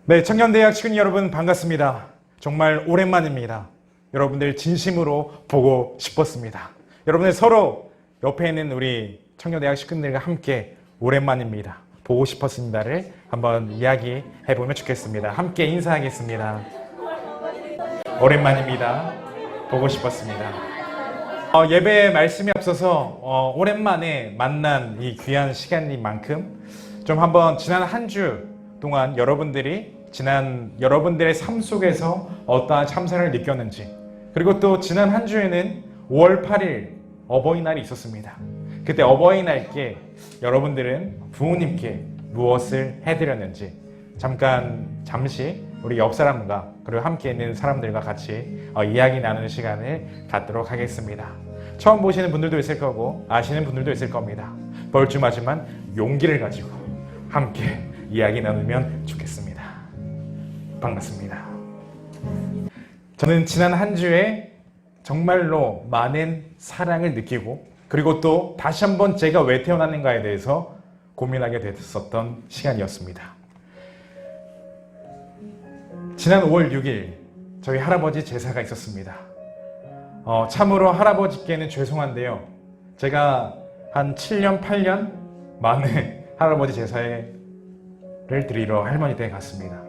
네, 청년대학 식구님 여러분 반갑습니다. 정말 오랜만입니다. 여러분들 진심으로 보고 싶었습니다. 여러분들 서로 옆에 있는 우리 청년대학 식구들과 함께 오랜만입니다. 보고 싶었습니다를 한번 이야기해 보면 좋겠습니다. 함께 인사하겠습니다. 오랜만입니다. 보고 싶었습니다. 예배 말씀이 앞서서 오랜만에 만난 이 귀한 시간인 만큼 좀 한번 지난 한 주 동안 여러분들이 여러분들의 삶 속에서 어떠한 참사를 느꼈는지, 그리고 또 지난 한 주에는 5월 8일 어버이날이 있었습니다. 그때 어버이날께 여러분들은 부모님께 무엇을 해드렸는지 잠시 우리 옆 사람과 그리고 함께 있는 사람들과 같이 이야기 나누는 시간을 갖도록 하겠습니다. 처음 보시는 분들도 있을 거고 아시는 분들도 있을 겁니다. 벌쭘하지만 용기를 가지고 함께 이야기 나누면 좋겠습니다. 반갑습니다. 저는 지난 한 주에 정말로 많은 사랑을 느끼고, 그리고 또 다시 한번 제가 왜 태어났는가에 대해서 고민하게 됐었던 시간이었습니다. 지난 5월 6일 저희 할아버지 제사가 있었습니다. 참으로 할아버지께는 죄송한데요, 제가 한 7년 8년 만에 할아버지 제사를 드리러 할머니 댁에 갔습니다.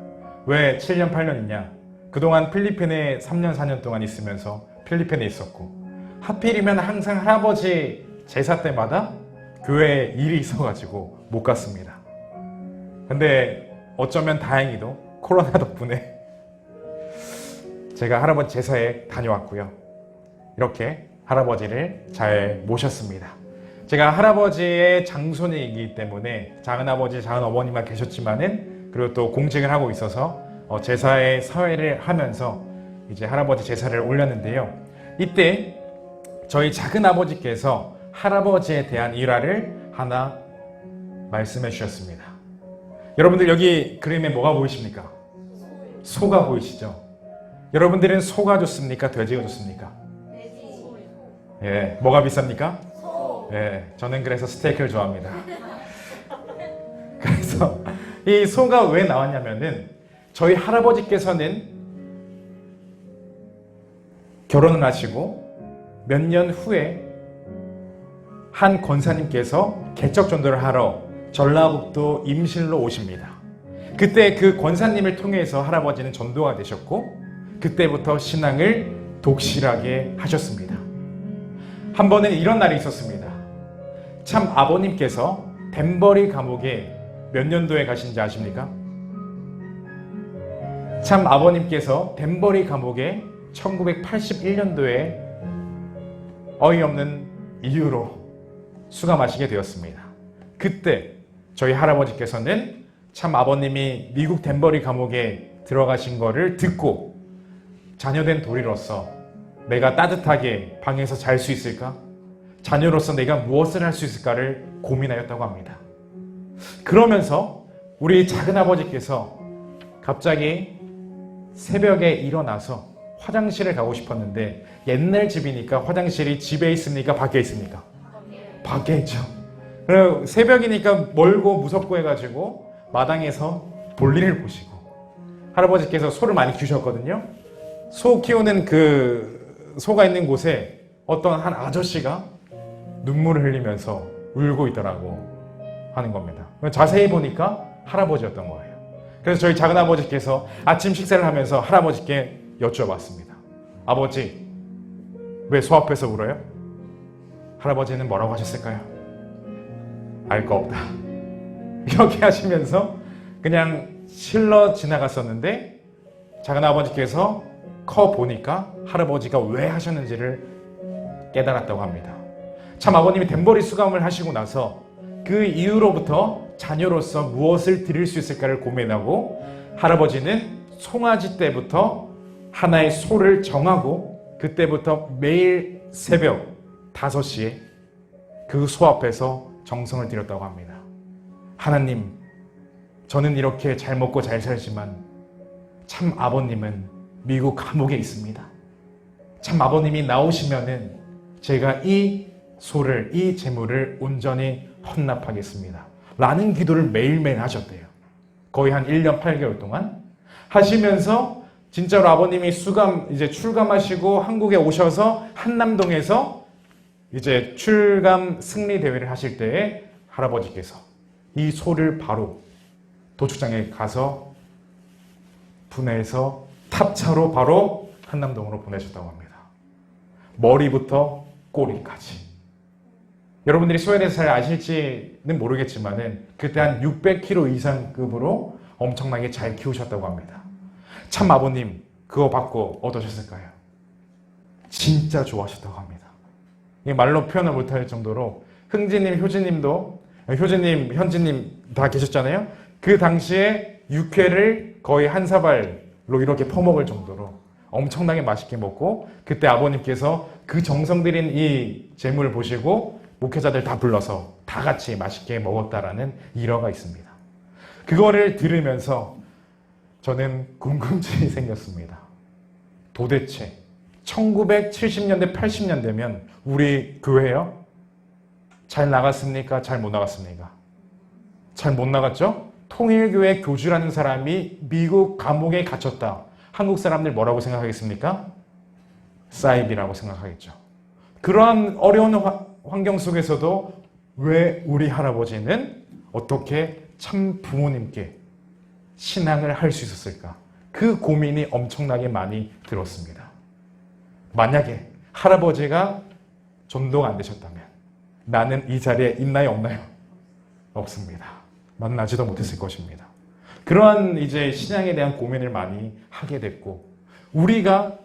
왜 7년 8년이냐? 그동안 필리핀에 3년 4년 동안 있으면서 필리핀에 있었고, 하필이면 항상 할아버지 제사 때마다 교회에 일이 있어가지고 못 갔습니다. 근데 어쩌면 다행히도 코로나 덕분에 제가 할아버지 제사에 다녀왔고요. 이렇게 할아버지를 잘 모셨습니다. 제가 할아버지의 장손이기 때문에 작은아버지, 작은어머니만 계셨지만은, 그리고 또 공직을 하고 있어서 제사의 사회를 하면서 이제 할아버지 제사를 올렸는데요. 이때 저희 작은아버지께서 할아버지에 대한 일화를 하나 말씀해 주셨습니다. 여러분들 여기 그림에 뭐가 보이십니까? 소가 보이시죠? 여러분들은 소가 좋습니까? 돼지가 좋습니까? 돼지. 예, 뭐가 비쌉니까? 소. 예, 저는 그래서 스테이크를 좋아합니다. 그래서 이 소가 왜 나왔냐면은, 저희 할아버지께서는 결혼을 하시고 몇 년 후에 한 권사님께서 개척 전도를 하러 전라북도 임실로 오십니다. 그때 그 권사님을 통해서 할아버지는 전도가 되셨고, 그때부터 신앙을 독실하게 하셨습니다. 한 번은 이런 날이 있었습니다. 참 아버님께서 덴버리 감옥에 몇 년도에 가신지 아십니까? 참 아버님께서 덴버리 감옥에 1981년도에 어이없는 이유로 수감하시게 되었습니다. 그때 저희 할아버지께서는 참 아버님이 미국 덴버리 감옥에 들어가신 거를 듣고 자녀된 도리로서 내가 따뜻하게 방에서 잘 수 있을까? 자녀로서 내가 무엇을 할 수 있을까를 고민하였다고 합니다. 그러면서 우리 작은아버지께서 갑자기 새벽에 일어나서 화장실을 가고 싶었는데, 옛날 집이니까 화장실이 집에 있습니까? 밖에 있습니까? 밖에 있죠. 그리고 새벽이니까 멀고 무섭고 해가지고 마당에서 볼일을 보시고, 할아버지께서 소를 많이 키우셨거든요. 소 키우는 그 소가 있는 곳에 어떤 한 아저씨가 눈물을 흘리면서 울고 있더라고 하는 겁니다. 자세히 보니까 할아버지였던 거예요. 그래서 저희 작은아버지께서 아침 식사를 하면서 할아버지께 여쭤봤습니다. 아버지, 왜 소 앞에서 울어요? 할아버지는 뭐라고 하셨을까요? 알 거 없다. 이렇게 하시면서 그냥 실러 지나갔었는데, 작은아버지께서 커 보니까 할아버지가 왜 하셨는지를 깨달았다고 합니다. 참 아버님이 덴버리 수감을 하시고 나서 그 이후로부터 자녀로서 무엇을 드릴 수 있을까를 고민하고, 할아버지는 송아지 때부터 하나의 소를 정하고, 그때부터 매일 새벽 5시에 그 소 앞에서 정성을 들였다고 합니다. 하나님, 저는 이렇게 잘 먹고 잘 살지만 참 아버님은 미국 감옥에 있습니다. 참 아버님이 나오시면은 제가 이 소를, 이 재물을 온전히 헌납하겠습니다. 라는 기도를 매일매일 하셨대요. 거의 한 1년 8개월 동안 하시면서 진짜로 아버님이 이제 출감하시고 한국에 오셔서 한남동에서 이제 출감 승리 대회를 하실 때에 할아버지께서 이 소를 바로 도축장에 가서 분해해서 탑차로 바로 한남동으로 보내셨다고 합니다. 머리부터 꼬리까지. 여러분들이 소에 대해서 잘 아실지는 모르겠지만은 그때 한 600kg 이상급으로 엄청나게 잘 키우셨다고 합니다. 참 아버님 그거 받고 어떠셨을까요? 진짜 좋아하셨다고 합니다. 말로 표현을 못할 정도로 흥지님, 효진님, 현지님 다 계셨잖아요. 그 당시에 육회를 거의 한 사발로 이렇게 퍼먹을 정도로 엄청나게 맛있게 먹고 그때 아버님께서 그 정성 들인 이 재물을 보시고 목회자들 다 불러서 다 같이 맛있게 먹었다라는 일화가 있습니다. 그거를 들으면서 저는 궁금증이 생겼습니다. 도대체 1970년대, 80년대면 우리 교회요? 잘 나갔습니까? 잘 못 나갔습니까? 잘 못 나갔죠? 통일교회 교주라는 사람이 미국 감옥에 갇혔다. 한국 사람들 뭐라고 생각하겠습니까? 사이비라고 생각하겠죠. 그러한 어려운 환경 속에서도 왜 우리 할아버지는 어떻게 참 부모님께 신앙을 할 수 있었을까? 그 고민이 엄청나게 많이 들었습니다. 만약에 할아버지가 전도가 안 되셨다면 나는 이 자리에 있나요? 없나요? 없습니다. 만나지도 못했을 것입니다. 그러한 이제 신앙에 대한 고민을 많이 하게 됐고 우리가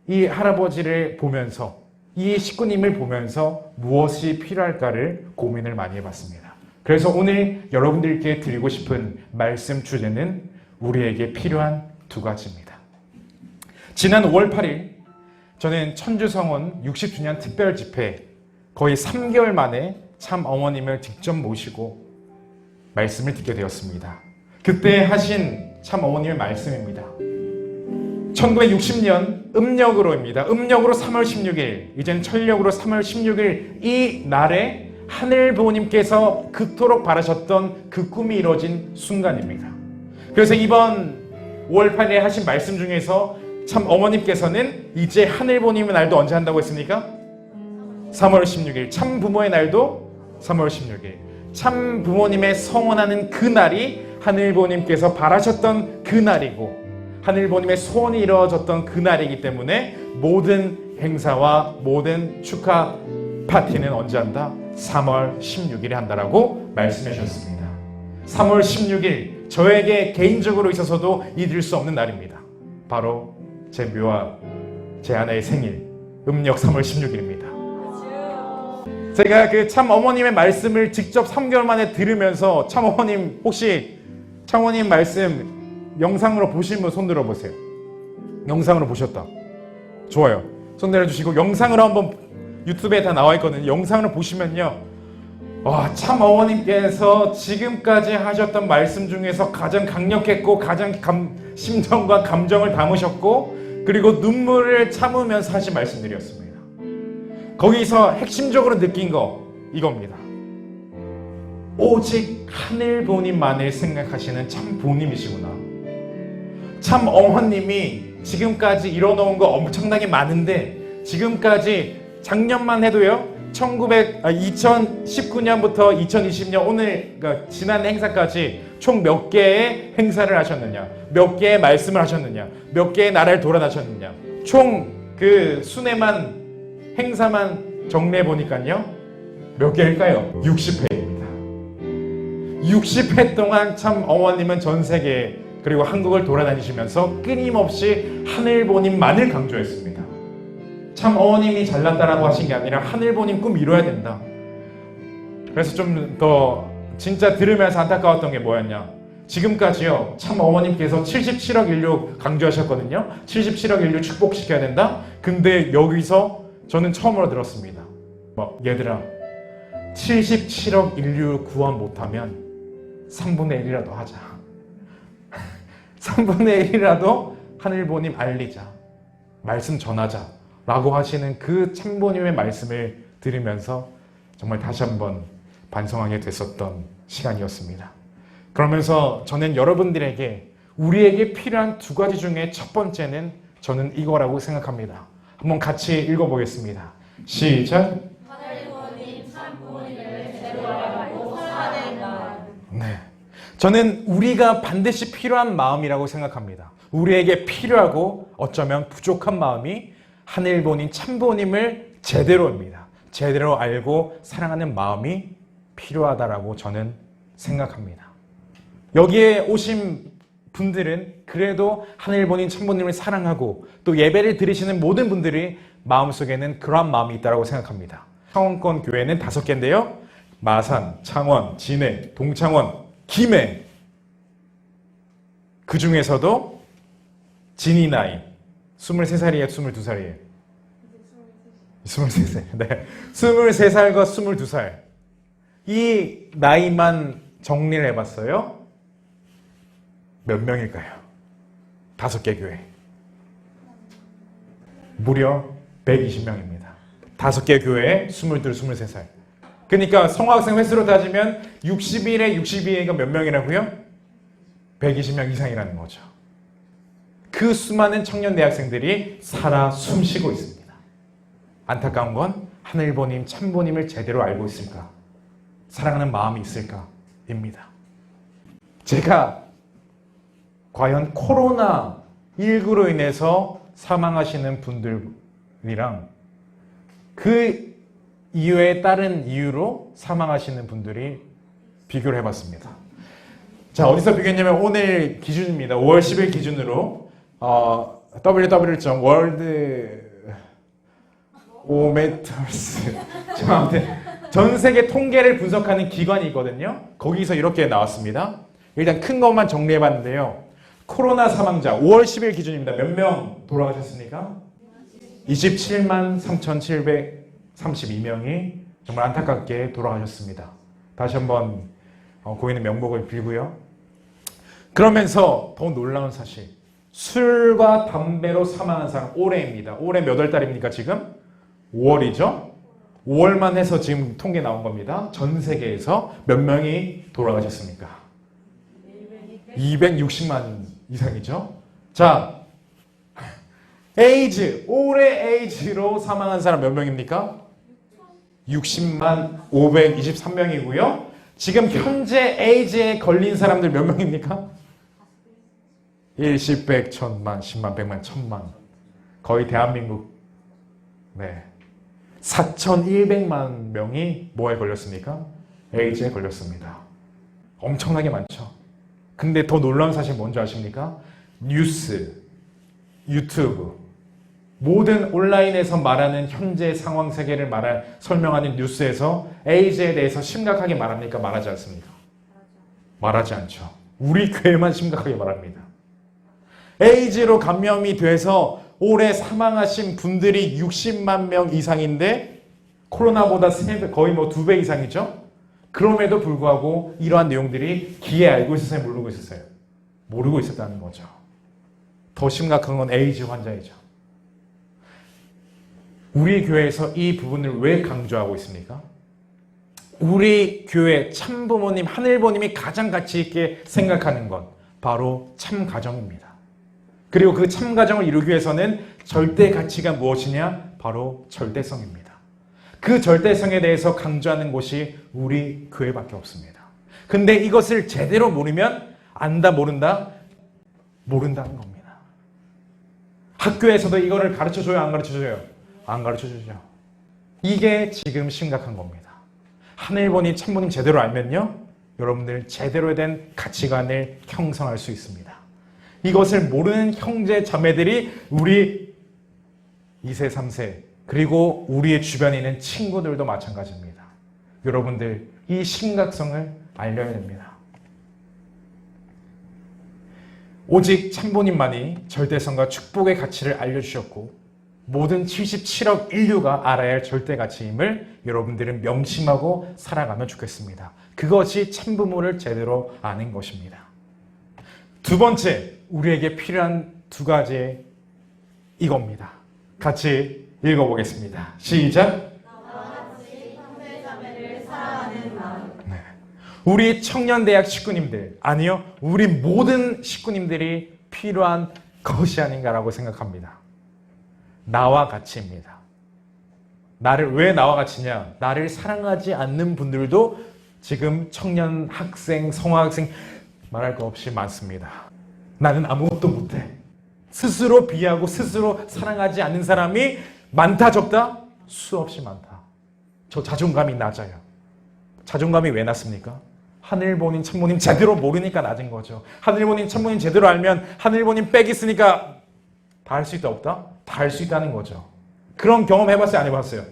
이 할아버지를 보면서 이 식구님을 보면서 무엇이 필요할까를 고민을 많이 해봤습니다. 그래서 오늘 여러분들께 드리고 싶은 말씀 주제는 우리에게 필요한 두 가지입니다. 지난 5월 8일 저는 천주성원 60주년 특별 집회 거의 3개월 만에 참 어머님을 직접 모시고 말씀을 듣게 되었습니다. 그때 하신 참 어머님의 말씀입니다. 1960년 음력으로입니다. 음력으로 3월 16일, 이젠 철력으로 3월 16일 이 날에 하늘 부모님께서 그토록 바라셨던 그 꿈이 이루어진 순간입니다. 그래서 이번 5월 8일에 하신 말씀 중에서 참 어머님께서는 이제 하늘 부모님의 날도 언제 한다고 했습니까? 3월 16일. 참 부모의 날도 3월 16일. 참 부모님의 성원하는 그 날이 하늘 부모님께서 바라셨던 그 날이고 하늘 부모님의 소원이 이루어졌던 그 날이기 때문에 모든 행사와 모든 축하 파티는 언제 한다? 3월 16일에 한다라고 말씀해 주셨습니다. 3월 16일 저에게 개인적으로 있어서도 잊을 수 없는 날입니다. 바로 제 묘와 제 아내의 생일 음력 3월 16일입니다. 제가 그 참 어머님의 말씀을 직접 3개월 만에 들으면서 참 어머님 혹시 참 어머님 말씀 영상으로 보신 분 손 들어보세요. 영상으로 보셨다. 좋아요. 손 내려주시고 영상으로 한번 유튜브에 다 나와 있거든요. 영상으로 보시면요. 와, 참 어머님께서 지금까지 하셨던 말씀 중에서 가장 강력했고 가장 심정과 감정을 담으셨고 그리고 눈물을 참으면서 하신 말씀들이었습니다. 거기서 핵심적으로 느낀 거 이겁니다. 오직 하늘 부모님만을 생각하시는 참 부모님이시구나. 참 어머님이 지금까지 이뤄놓은 거 엄청나게 많은데 지금까지 작년만 해도요 2019년부터 2020년 오늘 그러니까 지난 행사까지 총 몇 개의 행사를 하셨느냐, 몇 개의 말씀을 하셨느냐, 몇 개의 나라를 돌아다녔느냐, 총 그 순회만 행사만 정리해 보니까요 몇 개일까요? 60회입니다. 60회 동안 참 어머님은 전 세계 그리고 한국을 돌아다니시면서 끊임없이 하늘 부모님만을 강조했습니다. 참 어머님이 잘났다라고 하신 게 아니라 하늘 부모님 꿈 이뤄야 된다. 그래서 좀 더 진짜 들으면서 안타까웠던 게 뭐였냐, 지금까지요 참 어머님께서 77억 인류 강조하셨거든요. 77억 인류 축복시켜야 된다. 근데 여기서 저는 처음으로 들었습니다. 얘들아 77억 인류 구원 못하면 3분의 1이라도 하자. 3분의 1이라도 하늘부모님 알리자. 말씀 전하자. 라고 하시는 그 참부모님의 말씀을 들으면서 정말 다시 한번 반성하게 됐었던 시간이었습니다. 그러면서 저는 여러분들에게 우리에게 필요한 두 가지 중에 첫 번째는 저는 이거라고 생각합니다. 한번 같이 읽어보겠습니다. 시작. 네. 저는 우리가 반드시 필요한 마음이라고 생각합니다. 우리에게 필요하고 어쩌면 부족한 마음이 하늘본인 참부모님을 제대로입니다. 제대로 알고 사랑하는 마음이 필요하다라고 저는 생각합니다. 여기에 오신 분들은 그래도 하늘본인 참부모님을 사랑하고 또 예배를 드리시는 모든 분들이 마음속에는 그러한 마음이 있다고 생각합니다. 창원권 교회는 5개인데요. 마산, 창원, 진해, 동창원, 김해. 그 중에서도 진이 나이 23살이에요? 22살이에요? 23살. 네. 23살과 22살. 이 나이만 정리를 해봤어요. 몇 명일까요? 5개 교회. 무려 120명입니다. 5개 교회에 22, 23살. 그러니까 성화학생 횟수로 따지면 61에 62가 몇 명이라고요? 120명 이상이라는 거죠. 그 수많은 청년 대학생들이 살아 숨쉬고 있습니다. 안타까운 건 하늘보님, 참보님을 제대로 알고 있을까? 사랑하는 마음이 있을까? 입니다. 제가 과연 코로나19로 인해서 사망하시는 분들이랑 그 이후에 다른 이유로 사망하시는 분들이 비교를 해봤습니다. 자, 어디서 비교했냐면 오늘 기준입니다. 5월 10일 기준으로 www.worldometers 아무튼 전 세계 통계를 분석하는 기관이 있거든요. 거기서 이렇게 나왔습니다. 일단 큰 것만 정리해봤는데요. 코로나 사망자 5월 10일 기준입니다. 몇 명 돌아가셨습니까? 27만 3,732명이 정말 안타깝게 돌아가셨습니다. 다시 한번 고인의 명복을 빌고요. 그러면서 더 놀라운 사실, 술과 담배로 사망한 사람 올해입니다. 올해 몇 월 달입니까 지금? 5월이죠? 5월만 해서 지금 통계 나온 겁니다. 전 세계에서 몇 명이 돌아가셨습니까? 260만 이상이죠? 자, 에이즈, 올해 에이즈로 사망한 사람 몇 명입니까? 60만 523명이고요. 지금 현재 에이즈에 걸린 사람들 몇 명입니까? 1, 10, 100, 1000만, 10만, 100만, 1000만. 거의 대한민국 4,100만 명이 뭐에 걸렸습니까? 에이즈에 걸렸습니다. 엄청나게 많죠. 근데 더 놀라운 사실 뭔지 아십니까? 뉴스, 유튜브, 모든 온라인에서 말하는 현재 상황 세계를 설명하는 뉴스에서 에이즈에 대해서 심각하게 말합니까? 말하지 않습니까? 말하지 않죠. 우리 교회만 심각하게 말합니다. 에이즈로 감염이 돼서 올해 사망하신 분들이 60만 명 이상인데 코로나보다 거의 2배 이상이죠? 그럼에도 불구하고 이러한 내용들이 귀에 알고 있었어요? 모르고 있었어요? 모르고 있었다는 거죠. 더 심각한 건 에이즈 환자이죠. 우리 교회에서 이 부분을 왜 강조하고 있습니까? 우리 교회 참부모님, 하늘부모님이 가장 가치 있게 생각하는 건 바로 참가정입니다. 그리고 그 참가정을 이루기 위해서는 절대 가치가 무엇이냐? 바로 절대성입니다. 그 절대성에 대해서 강조하는 곳이 우리 교회밖에 없습니다. 근데 이것을 제대로 모르면 안다, 모른다? 모른다는 겁니다. 학교에서도 이거를 가르쳐줘요, 안 가르쳐줘요? 안 가르쳐주죠. 이게 지금 심각한 겁니다. 하늘보님, 참부님 제대로 알면요, 여러분들 제대로 된 가치관을 형성할 수 있습니다. 이것을 모르는 형제 자매들이 우리 2세, 3세 그리고 우리의 주변에 있는 친구들도 마찬가지입니다. 여러분들 이 심각성을 알려야 됩니다. 오직 참부님만이 절대성과 축복의 가치를 알려주셨고 모든 77억 인류가 알아야 할 절대 가치임을 여러분들은 명심하고 살아가면 좋겠습니다. 그것이 참부모를 제대로 아는 것입니다. 두 번째, 우리에게 필요한 두 가지 이겁니다. 같이 읽어보겠습니다. 시작. 나와 같이 형제자매를 사랑하는 마음. 네. 우리 청년대학 식구님들, 아니요, 우리 모든 식구님들이 필요한 것이 아닌가라고 생각합니다. 나와 같이입니다. 왜 나와 같이냐? 나를 사랑하지 않는 분들도 지금 청년, 학생, 성화학생 말할 거 없이 많습니다. 나는 아무것도 못해. 스스로 비하고 스스로 사랑하지 않는 사람이 많다 적다? 수없이 많다. 저 자존감이 낮아요. 자존감이 왜 낮습니까? 하늘보님 참모님 제대로 모르니까 낮은 거죠. 하늘보님 참모님 제대로 알면 하늘보님 빽 있으니까 다 할 수 있다 없다? 다 할 수 있다는 거죠. 그런 경험 해봤어요? 안 해봤어요?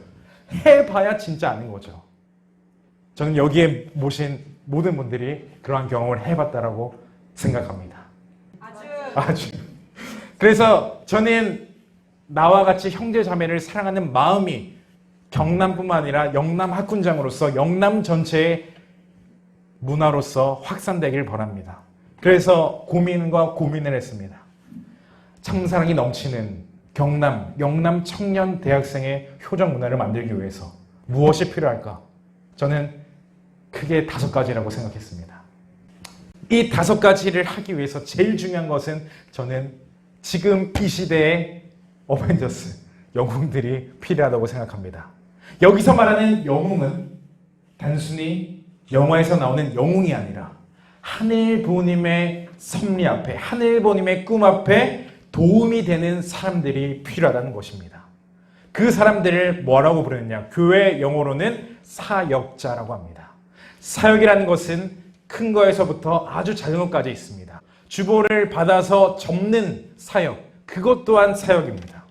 해봐야 진짜 아는 거죠. 저는 여기에 모신 모든 분들이 그러한 경험을 해봤다라고 생각합니다. 아주. 그래서 저는 나와 같이 형제 자매를 사랑하는 마음이 경남뿐만 아니라 영남 학군장으로서 영남 전체의 문화로서 확산되길 바랍니다. 그래서 고민을 했습니다. 참사랑이 넘치는 영남 청년 대학생의 효정 문화를 만들기 위해서 무엇이 필요할까? 저는 크게 5가지라고 생각했습니다. 이 5가지를 하기 위해서 제일 중요한 것은 저는 지금 이 시대의 어벤져스, 영웅들이 필요하다고 생각합니다. 여기서 말하는 영웅은 단순히 영화에서 나오는 영웅이 아니라 하늘부모님의 섭리 앞에, 하늘부모님의 꿈 앞에 도움이 되는 사람들이 필요하다는 것입니다. 그 사람들을 뭐라고 부르느냐? 교회 영어로는 사역자라고 합니다. 사역이라는 것은 큰 거에서부터 아주 작은 것까지 있습니다. 주보를 받아서 접는 사역, 그것 또한 사역입니다.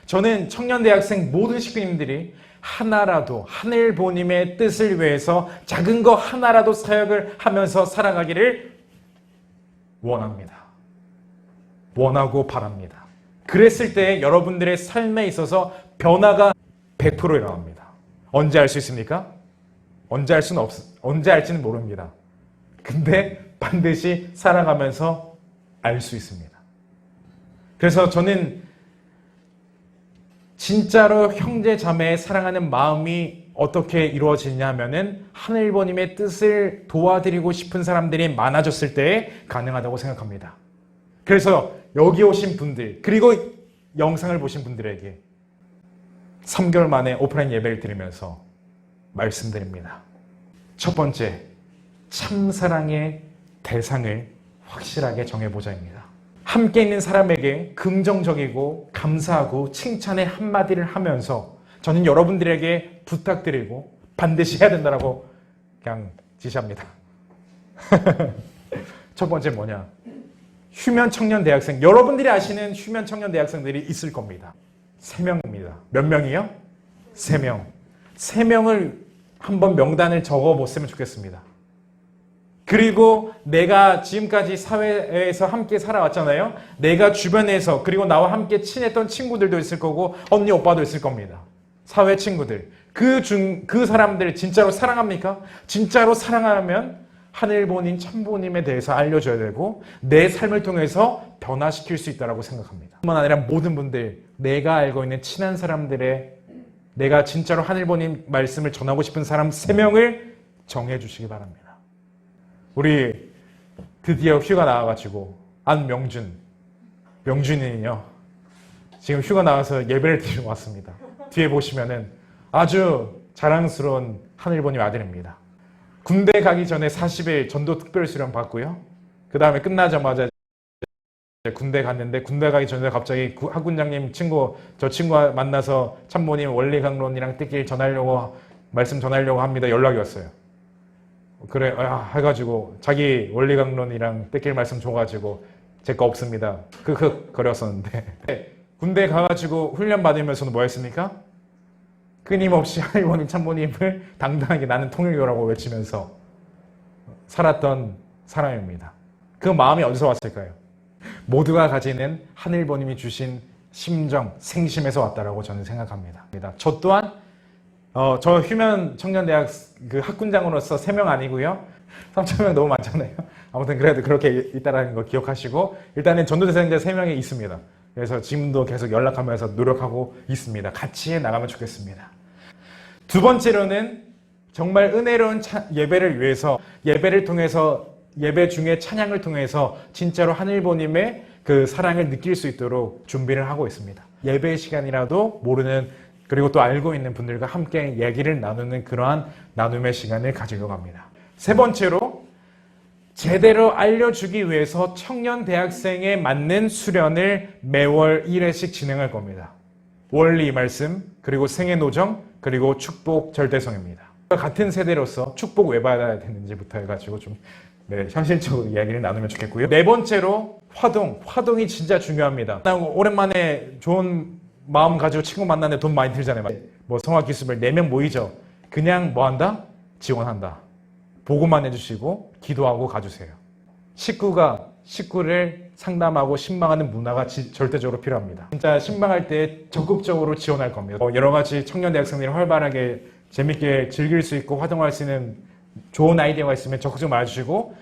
저는 청년대학생 모든 식구님들이 하나라도 하늘부모님의 뜻을 위해서 작은 거 하나라도 사역을 하면서 살아가기를 원합니다. 원하고 바랍니다. 그랬을 때 여러분들의 삶에 있어서 변화가 100% 일어납니다. 언제 알 수 있습니까? 언제 알지는 모릅니다. 근데 반드시 살아가면서 알 수 있습니다. 그래서 저는 진짜로 형제 자매의 사랑하는 마음이 어떻게 이루어지냐 하면은 하늘부모님의 뜻을 도와드리고 싶은 사람들이 많아졌을 때 가능하다고 생각합니다. 그래서 여기 오신 분들, 그리고 영상을 보신 분들에게 3개월 만에 오프라인 예배를 드리면서 말씀드립니다. 첫 번째, 참사랑의 대상을 확실하게 정해보자입니다. 함께 있는 사람에게 긍정적이고 감사하고 칭찬의 한마디를 하면서 저는 여러분들에게 부탁드리고 반드시 해야 된다고 그냥 지시합니다. 첫 번째 뭐냐? 휴면 청년 대학생, 여러분들이 아시는 휴면 청년 대학생들이 있을 겁니다. 3명입니다. 몇 명이요? 3명. 3명을 한번 명단을 적어봤으면 좋겠습니다. 그리고 내가 지금까지 사회에서 함께 살아왔잖아요. 내가 주변에서, 그리고 나와 함께 친했던 친구들도 있을 거고 언니 오빠도 있을 겁니다. 사회 친구들. 그 사람들 진짜로 사랑합니까? 진짜로 사랑하면 하늘부모님, 참부모님에 대해서 알려줘야 되고 내 삶을 통해서 변화시킬 수 있다고 생각합니다. 뿐만 아니라 모든 분들, 내가 알고 있는 친한 사람들의, 내가 진짜로 하늘부모님 말씀을 전하고 싶은 사람 3명을 정해주시기 바랍니다. 우리 드디어 휴가 나와가지고 명준이는요 지금 휴가 나와서 예배를 드리러 왔습니다. 뒤에 보시면은 아주 자랑스러운 하늘부모님 아들입니다. 군대 가기 전에 40일 전도 특별수련 받고요. 그 다음에 끝나자마자 군대 갔는데, 군대 가기 전에 갑자기 학군장님 저 친구 만나서 참모님 원리강론이랑 뜻길 말씀 전하려고 합니다. 연락이 왔어요. 그래 해가지고 자기 원리강론이랑 뜻길 말씀 줘가지고 제 거 없습니다. 거렸었는데 군대 가가지고 훈련 받으면서는 뭐 했습니까? 끊임없이 하늘부모님 참모님을 당당하게 나는 통일교라고 외치면서 살았던 사람입니다. 그 마음이 어디서 왔을까요? 모두가 가지는 하늘부모님이 주신 심정, 생심에서 왔다라고 저는 생각합니다. 저 또한 저 휴면 청년대학 그 학군장으로서 3명 아니고요. 3,000명 너무 많잖아요. 아무튼 그래도 그렇게 있다라는 거 기억하시고, 일단은 전도대상자 3명이 있습니다. 그래서 지금도 계속 연락하면서 노력하고 있습니다. 같이 나가면 좋겠습니다. 두 번째로는 정말 은혜로운 예배를 위해서 예배를 통해서 예배 중에 찬양을 통해서 진짜로 하늘보님의 그 사랑을 느낄 수 있도록 준비를 하고 있습니다. 예배 시간이라도 모르는 그리고 또 알고 있는 분들과 함께 얘기를 나누는 그러한 나눔의 시간을 가지려고 합니다. 세 번째로 제대로 알려주기 위해서 청년 대학생에 맞는 수련을 매월 1회씩 진행할 겁니다. 원리 말씀, 그리고 생애 노정, 그리고 축복 절대성입니다. 같은 세대로서 축복 왜 받아야 되는지부터 해가지고 좀 현실적으로 이야기를 나누면 좋겠고요. 네 번째로 화동이 진짜 중요합니다. 오랜만에 좋은 마음 가지고 친구 만나는데 돈 많이 들잖아요. 뭐 성화기습을 4명 모이죠. 그냥 뭐 한다? 지원한다. 보고만 해주시고 기도하고 가주세요. 식구를 상담하고 신방하는 문화가 절대적으로 필요합니다. 진짜 신방할 때 적극적으로 지원할 겁니다. 여러 가지 청년 대학생들이 활발하게 재밌게 즐길 수 있고 활동할 수 있는 좋은 아이디어가 있으면 적극적으로 말해주시고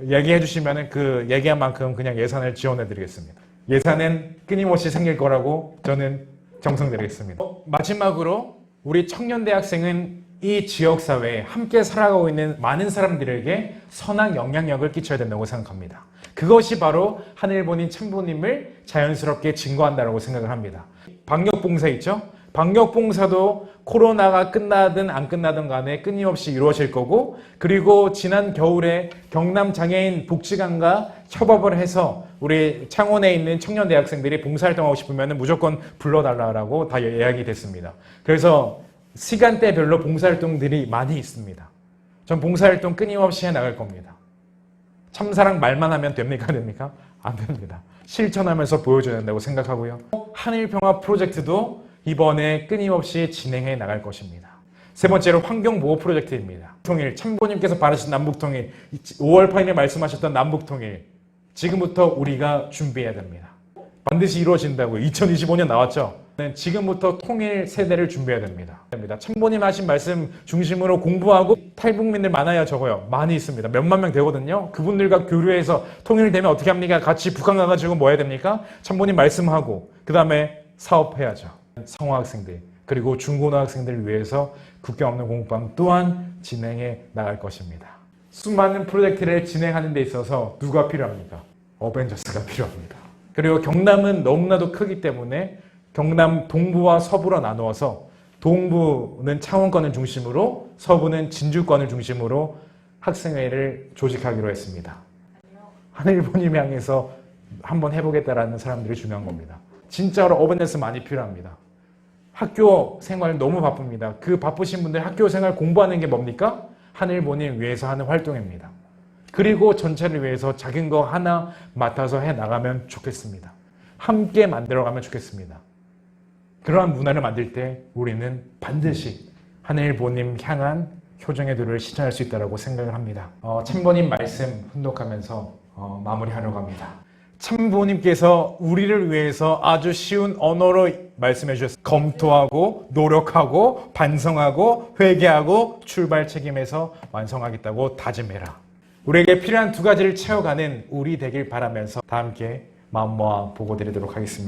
얘기해 주시면 그 얘기한 만큼 그냥 예산을 지원해 드리겠습니다. 예산은 끊임없이 생길 거라고 저는 정성드리겠습니다. 마지막으로 우리 청년 대학생은 이 지역사회에 함께 살아가고 있는 많은 사람들에게 선한 영향력을 끼쳐야 된다고 생각합니다. 그것이 바로 하늘보님, 참보님을 자연스럽게 증거한다고 생각을 합니다. 방역봉사 있죠? 방역봉사도 코로나가 끝나든 안 끝나든 간에 끊임없이 이루어질 거고, 그리고 지난 겨울에 경남 장애인 복지관과 협업을 해서 우리 창원에 있는 청년 대학생들이 봉사활동하고 싶으면 무조건 불러달라고 다 예약이 됐습니다. 그래서 시간대별로 봉사활동들이 많이 있습니다. 전 봉사활동 끊임없이 해나갈 겁니다. 참사랑 말만 하면 됩니까? 안 됩니다. 실천하면서 보여줘야 된다고 생각하고요. 하늘평화 프로젝트도 이번에 끊임없이 진행해 나갈 것입니다. 세 번째로 환경보호 프로젝트입니다. 통일, 참고님께서 바라신 남북통일, 5월 8일에 말씀하셨던 남북통일, 지금부터 우리가 준비해야 됩니다. 반드시 이루어진다고요. 2025년 나왔죠? 지금부터 통일 세대를 준비해야 됩니다. 참고님 하신 말씀 중심으로 공부하고 탈북민들 많아요, 적어요? 많이 있습니다. 몇만 명 되거든요. 그분들과 교류해서 통일되면 어떻게 합니까? 같이 북한 가가지고 뭐 해야 됩니까? 참고님 말씀하고 그 다음에 사업해야죠. 성화학생들 그리고 중고등학생들을 위해서 국경 없는 공부방 또한 진행해 나갈 것입니다. 수많은 프로젝트를 진행하는 데 있어서 누가 필요합니까? 어벤져스가 필요합니다. 그리고 경남은 너무나도 크기 때문에 경남 동부와 서부로 나누어서 동부는 창원권을 중심으로 서부는 진주권을 중심으로 학생회를 조직하기로 했습니다. 하늘보님 향해서 한번 해보겠다라는 사람들이 중요한 겁니다. 진짜로 어벤져스 많이 필요합니다. 학교 생활 너무 바쁩니다. 그 바쁘신 분들 학교 생활 공부하는 게 뭡니까? 하늘보님 위해서 하는 활동입니다. 그리고 전체를 위해서 작은 거 하나 맡아서 해나가면 좋겠습니다. 함께 만들어가면 좋겠습니다. 그러한 문화를 만들 때 우리는 반드시 하늘보님 향한 효정의 도를 실천할 수 있다고 생각을 합니다. 참보님 말씀 훈독하면서 마무리하려고 합니다. 참보님께서 우리를 위해서 아주 쉬운 언어로 말씀해 주셨습니다. 검토하고 노력하고 반성하고 회개하고 출발 책임에서 완성하겠다고 다짐해라. 우리에게 필요한 두 가지를 채워가는 우리 되길 바라면서 다 함께 마음 모아 보고 드리도록 하겠습니다.